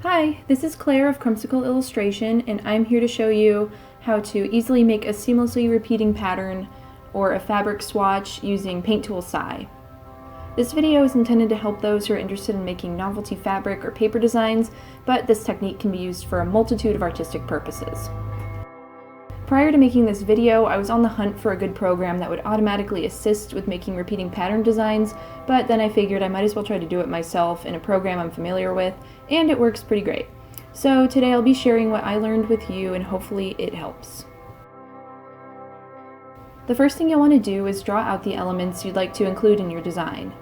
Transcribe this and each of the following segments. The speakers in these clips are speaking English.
Hi, this is Claire of Crumbsicle Illustration, and I'm here to show you how to easily make a seamlessly repeating pattern or a fabric swatch using Paint Tool Sai. This video is intended to help those who are interested in making novelty fabric or paper designs, but this technique can be used for a multitude of artistic purposes. Prior to making this video, I was on the hunt for a good program that would automatically assist with making repeating pattern designs, but then I figured I might as well try to do it myself in a program I'm familiar with, and it works pretty great. So today I'll be sharing what I learned with you, and hopefully it helps. The first thing you'll want to do is draw out the elements you'd like to include in your design.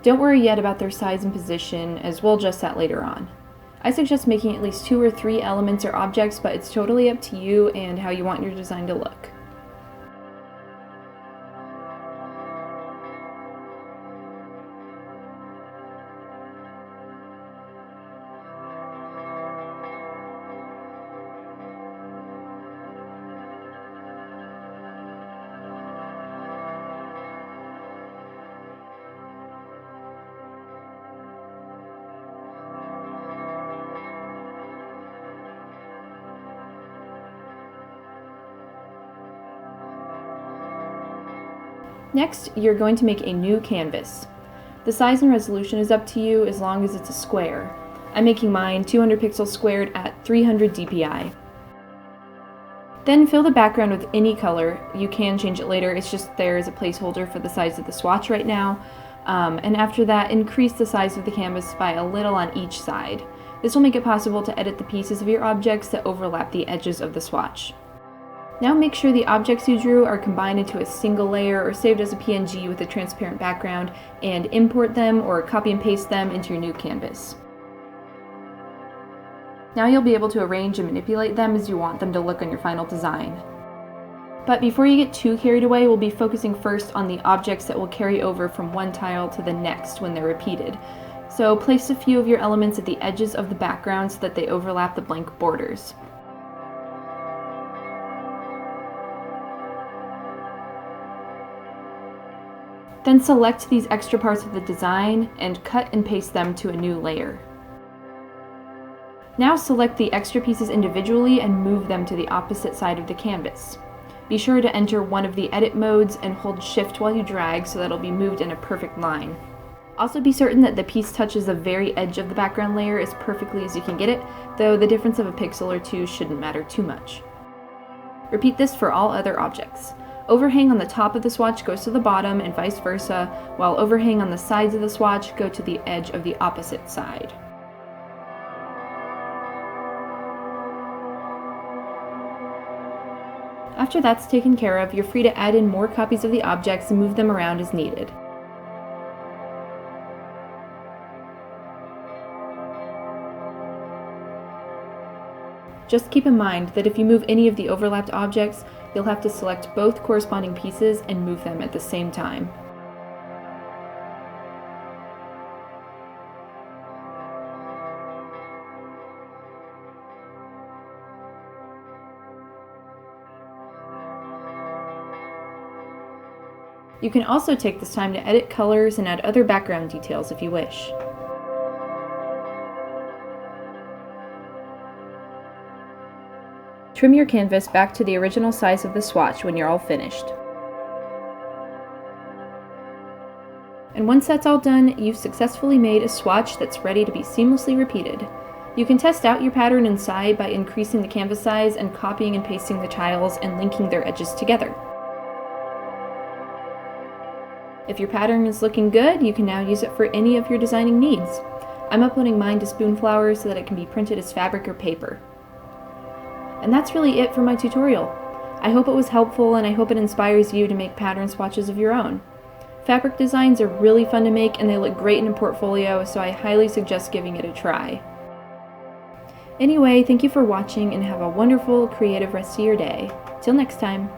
Don't worry yet about their size and position, as we'll adjust that later on. I suggest making at least 2 or 3 elements or objects, but it's totally up to you and how you want your design to look. Next, you're going to make a new canvas. The size and resolution is up to you as long as it's a square. I'm making mine 200 pixels squared at 300 dpi. Then fill the background with any color. You can change it later, it's just there as a placeholder for the size of the swatch right now. And after that, increase the size of the canvas by a little on each side. This will make it possible to edit the pieces of your objects that overlap the edges of the swatch. Now make sure the objects you drew are combined into a single layer or saved as a PNG with a transparent background, and import them or copy and paste them into your new canvas. Now you'll be able to arrange and manipulate them as you want them to look on your final design. But before you get too carried away, we'll be focusing first on the objects that will carry over from one tile to the next when they're repeated. So place a few of your elements at the edges of the background so that they overlap the blank borders. Then select these extra parts of the design and cut and paste them to a new layer. Now select the extra pieces individually and move them to the opposite side of the canvas. Be sure to enter one of the edit modes and hold shift while you drag so that it'll be moved in a perfect line. Also be certain that the piece touches the very edge of the background layer as perfectly as you can get it, though the difference of a pixel or two shouldn't matter too much. Repeat this for all other objects. Overhang on the top of the swatch goes to the bottom and vice versa, while overhang on the sides of the swatch go to the edge of the opposite side. After that's taken care of, you're free to add in more copies of the objects and move them around as needed. Just keep in mind that if you move any of the overlapped objects, you'll have to select both corresponding pieces and move them at the same time. You can also take this time to edit colors and add other background details if you wish. Trim your canvas back to the original size of the swatch when you're all finished. And once that's all done, you've successfully made a swatch that's ready to be seamlessly repeated. You can test out your pattern in Sai by increasing the canvas size and copying and pasting the tiles and linking their edges together. If your pattern is looking good, you can now use it for any of your designing needs. I'm uploading mine to Spoonflower so that it can be printed as fabric or paper. And that's really it for my tutorial. I hope it was helpful, and I hope it inspires you to make pattern swatches of your own. Fabric designs are really fun to make and they look great in a portfolio, so I highly suggest giving it a try. Anyway, thank you for watching and have a wonderful, creative rest of your day. Till next time.